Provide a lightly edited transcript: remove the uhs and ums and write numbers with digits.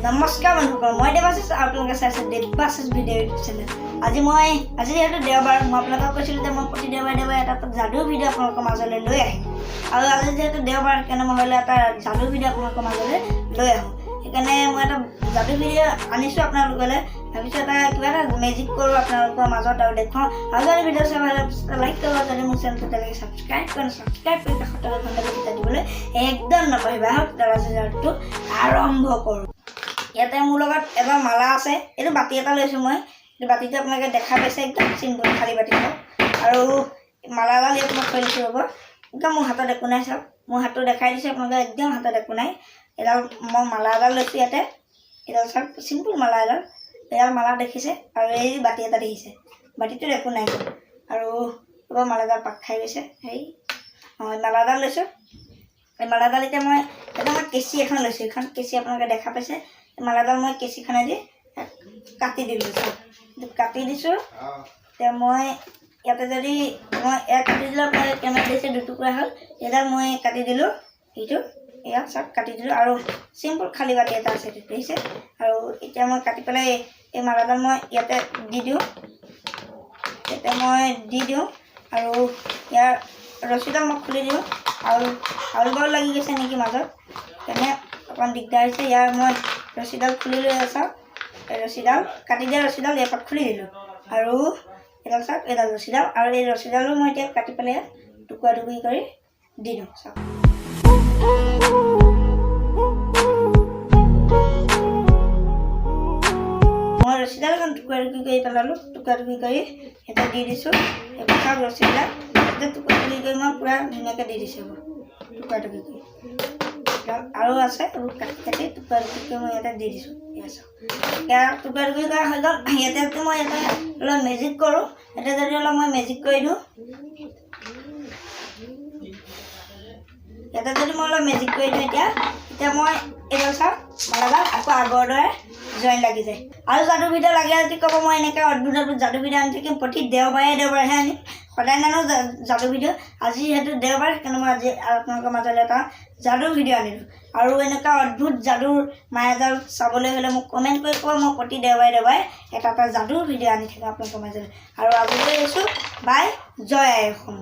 নমস্কাৰ বন্ধুসকল, মই দেৱাশিষ আৰু আপোনালোকে চাইছে দেৱাশিষ ভিডিঅ' চেনেল। আজি যিহেতু দেওবাৰ, মই আপোনালোকক কৈছিলোঁ যে মই প্ৰতি দেওবাৰে এটা যাদু ভিডিঅ' আপোনালোকৰ মাজলৈ লৈ আহিম। আৰু আজি যিহেতু দেওবাৰ, সেইকাৰণে মই হ'লে এটা যাদু ভিডিঅ' আপোনালোকৰ মাজলৈ লৈ আহোঁ। সেইকাৰণে মই এটা যাদু ভিডিঅ' আনিছোঁ আপোনালোকলৈ। ভাবিছোঁ কিবা এটা মেজিক কৰোঁ আপোনালোকৰ মাজত আৰু দেখুৱাওঁ। আৰু যদি ভিডিঅ' চাই ভাল লাইক কৰিব, যদি মোৰ চেনেলটো তেনেকৈ ছাবস্ক্ৰাইব কৰি কাষত ঘণ্টাটো টিপি দিবলৈ একদম নাপাহৰিবা। আহক যাদুটো আৰম্ভ কৰোঁ। ইয়াতে মোৰ লগত এটা মালা আছে। এইটো বাতি এটা লৈছোঁ মই। এইটো বাতিটো আপোনালোকে দেখা পাইছে, একদম চিম্পুল খালী বাতিটো। আৰু মালাডাল ইয়াত মই থৈ দিছোঁ। ৰ'ব, একদম মোৰ হাতত একো নাই। চাওক, মোৰ হাতটো দেখাই দিছোঁ আপোনালোকে, একদম হাতত একো নাই। এডাল মই মালা এডাল লৈছোঁ ইয়াতে। এডাল চাওক, চিম্পুল মালা এডাল মালা দেখিছে। আৰু এই বাতি এটা দেখিছে, বাতিটোত একো নাই। আৰু ৰ'ব, মালাডাল পাক খাই গৈছে। মালাডাল লৈছোঁ। এই মালাডাল এতিয়া মই কেঁচি এখন লৈছোঁ। এইখন কেঁচি আপোনালোকে দেখা পাইছে। মালাডাল মই কেঁচিখনেদি কাটি দিলোঁ। কাটি দিছোঁ। এতিয়া মই ইয়াতে যদি মই কাটি দিলোঁ, আপোনালোকে কেমেৰাত দিছে দুটুকুৰা হ'ল। এইডাল মই কাটি দিলোঁ। এইটো এয়া চব কাটি দিলোঁ। আৰু চিম্পুল খালী বাতি এটা আছে, দেখিছে। আৰু এতিয়া মই কাটি পেলাই এই মালাডাল মই ইয়াতে দি দিওঁ। আৰু ইয়াৰ ৰছীডাল মই খুলি দিওঁ। আউল বাউল লাগি গৈছে নেকি মাজত, তেনে অকণমান দিগদাৰ হৈছে। ইয়াৰ মই ৰছীডাল খুলি লৈ চাওক, এই ৰছীডাল কাটি দিয়া ৰছীডাল ইয়াৰ পৰা খুলি দিলোঁ। আৰু এইডাল চাওক, এইডাল ৰছীডাল। আৰু এই ৰছীডালো মই এতিয়া কাটি পেলাই ইয়াত টুকুৰা টুকুৰি কৰি দি দিওঁ। চাওক, মই ৰছীডাল এখন টুকুৰা টুকুৰি কৰি পেলালোঁ। টুকুৰা টুকুৰি কৰি এতিয়া দি দিছোঁ। এইবোৰ চাওক, ৰছীবিলাক এতিয়া টুকুৰা টুকুৰি কৰি মই পূৰা ধুনীয়াকৈ দি দিছোঁ। টুকুৰা টুকুৰি কৰি আৰু আছে, এইবোৰ কাটি টুকুৰা টুকুৰি কৰি মই ইয়াতে দি দিছোঁ। এয়া চাওক, এতিয়া টুকুৰা টুকুৰি কৰা হৈ গ'ল। ইয়াতে মই অলপ মেজিক কৰোঁ। এতিয়া যদি অলপ মই মেজিক কৰি দিওঁ, এতিয়া মই এইডাল চাওক, মালাডাল আকৌ আগৰ দৰে জইন লাগি যায়। আৰু যাদু ভিডিঅ' লাগে যদি ক'ব, মই এনেকৈ অদ্ভুত যাদু ভিডিঅ' আনি থাকিম। প্ৰতি দেওবাৰেহে আনিম, সদায় নানো যাদু ভিডিঅ'। আজি যিহেতু দেওবাৰ, সেইকাৰণে মই আজি আপোনালোকৰ মাজলৈ এটা যাদু ভিডিঅ' আনিলোঁ। আৰু এনেকুৱা অদ্ভুত যাদুৰ মায়াজাল চাবলৈ হ'লে মোক কমেণ্ট কৰি ক'ব। মই প্ৰতি দেওবাৰে এটা যাদুৰ ভিডিঅ' আনি থাকিম আপোনালোকৰ মাজলৈ। আৰু আজিলৈ আহিছোঁ, বাই, জয় আই অসম।